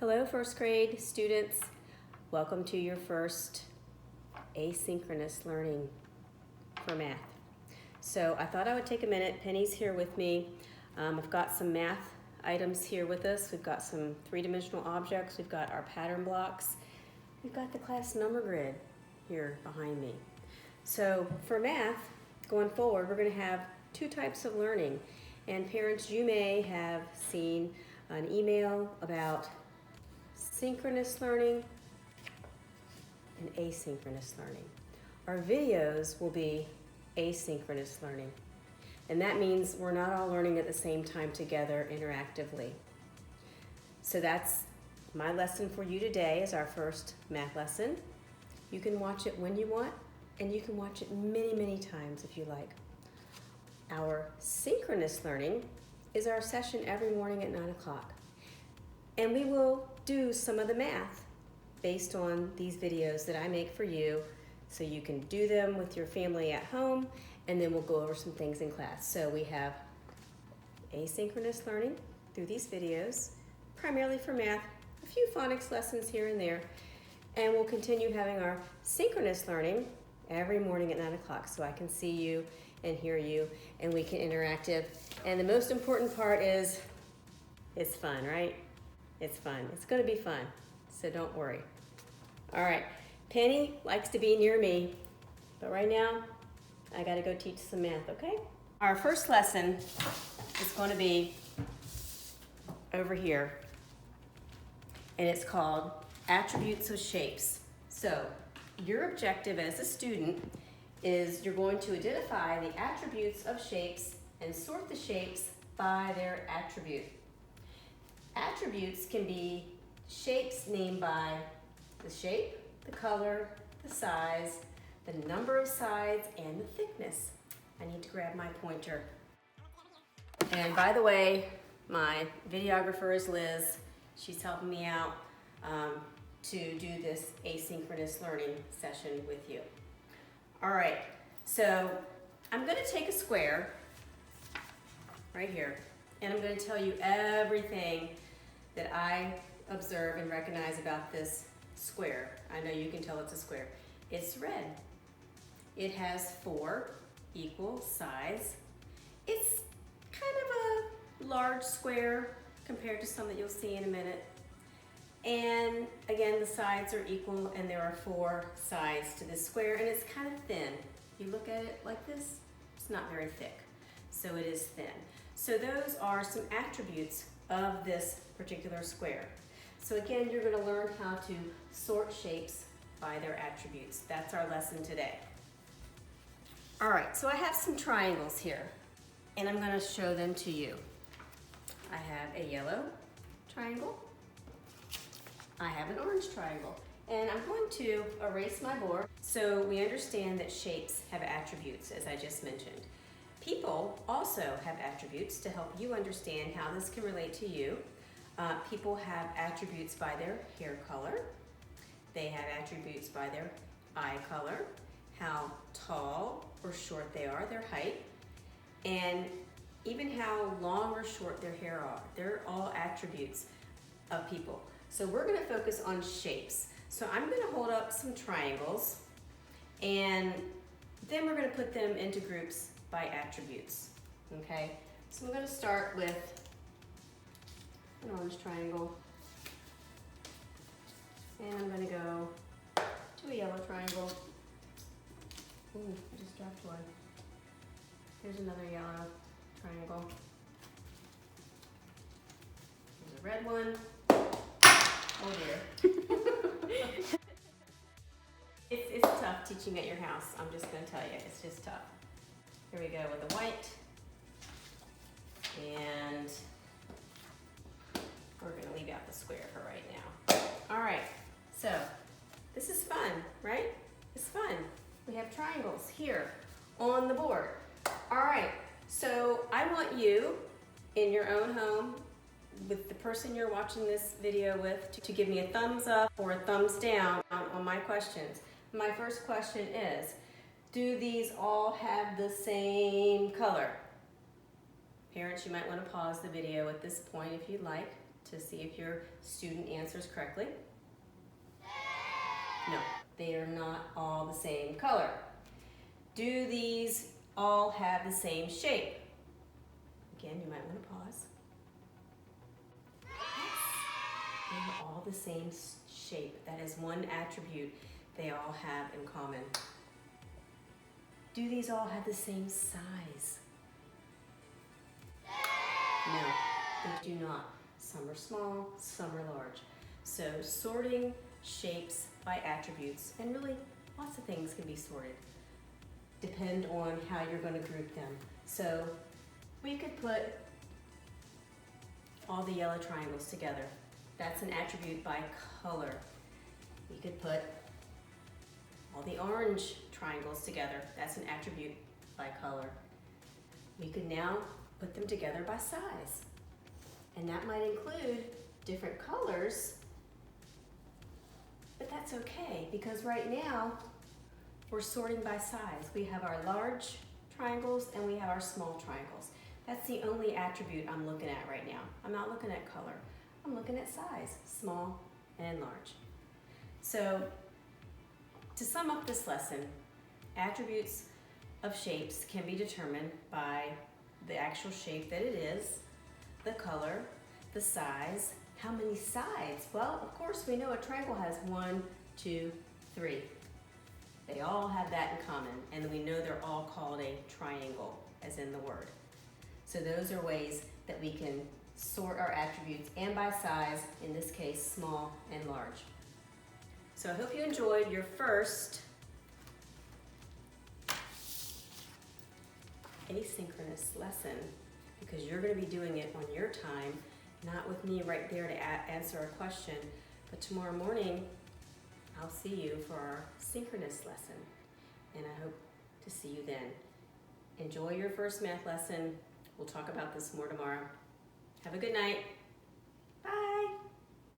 Hello, first grade students. Welcome to your first asynchronous learning for math. So I thought I would take a minute. Penny's here with me. I've got some math items here with us. We've got some three-dimensional objects. We've got our pattern blocks. We've got the class number grid here behind me. So for math, going forward, we're going to have two types of learning. And parents, you may have seen an email about synchronous learning and asynchronous learning. Our videos will be asynchronous learning. And that means we're not all learning at the same time together interactively. So that's my lesson for you today is our first math lesson. You can watch it when you want, and you can watch it many, many times if you like. Our synchronous learning is our session every morning at 9 o'clock. And we will do some of the math based on these videos that I make for you so you can do them with your family at home, and then we'll go over some things in class. So we have asynchronous learning through these videos, primarily for math, a few phonics lessons here and there, and we'll continue having our synchronous learning every morning at 9 o'clock so I can see you and hear you and we can interactive. And the most important part is it's fun, right? It's fun. It's going to be fun, so don't worry. All right, Penny likes to be near me, but right now I got to go teach some math, okay? Our first lesson is going to be over here, and it's called Attributes of Shapes. So your objective as a student is you're going to identify the attributes of shapes and sort the shapes by their attribute. Attributes can be shapes named by the shape, the color, the size, the number of sides, and the thickness. I need to grab my pointer. And by the way, my videographer is Liz. She's helping me out to do this asynchronous learning session with you. All right, so I'm going to take a square right here, and I'm going to tell you everything that I observe and recognize about this square. I know you can tell it's a square. It's red. It has 4 equal sides. It's kind of a large square compared to some that you'll see in a minute. And again, the sides are equal, and there are 4 sides to this square, and it's kind of thin. If you look at it like this, it's not very thick, so it is thin. So those are some attributes of this particular square. So again, you're going to learn how to sort shapes by their attributes. That's our lesson today. All right, so I have some triangles here, and I'm going to show them to you. I have a yellow triangle. I have an orange triangle, and I'm going to erase my board so we understand that shapes have attributes, as I just mentioned. People also have attributes to help you understand how this can relate to you. People have attributes by their hair color. They have attributes by their eye color, how tall or short they are, their height, and even how long or short their hair are. They're all attributes of people. So we're going to focus on shapes. So I'm going to hold up some triangles, and then we're going to put them into groups by attributes. Okay? So I'm going to start with an orange triangle, and I'm going to go to a yellow triangle. Ooh, I just dropped one. Here's another yellow triangle. There's a red one. Oh dear. It's tough teaching at your house. I'm just going to tell you, it's just tough. Here we go with the white. And we're going to leave out the square for right now. All right, so this is fun, right? It's fun. We have triangles here on the board. All right, so I want you in your own home with the person you're watching this video with to give me a thumbs up or a thumbs down on my questions. My first question is, do these all have the same color? Parents, you might want to pause the video at this point if you'd like to see if your student answers correctly. No, they are not all the same color. Do these all have the same shape? Again, you might want to pause. Yes, they are all the same shape. That is one attribute they all have in common. Do these all have the same size? No, they do not. Some are small, some are large. So sorting shapes by attributes, and really lots of things can be sorted, depend on how you're going to group them. So we could put all the yellow triangles together. That's an attribute by color. We could put all the orange triangles together. That's an attribute by color. We could now put them together by size. And that might include different colors, but that's okay because right now we're sorting by size. We have our large triangles and we have our small triangles. That's the only attribute I'm looking at right now. I'm not looking at color. I'm looking at size, small and large. So to sum up this lesson, attributes of shapes can be determined by the actual shape that it is, the color, the size, how many sides. Well, of course, we know a triangle has 1, 2, 3. They all have that in common, and we know they're all called a triangle, as in the word. So those are ways that we can sort our attributes, and by size, in this case, small and large. So I hope you enjoyed your first asynchronous lesson, because you're going to be doing it on your time, not with me right there to answer a question. But tomorrow morning, I'll see you for our synchronous lesson, and I hope to see you then. Enjoy your first math lesson. We'll talk about this more tomorrow. Have a good night. Bye.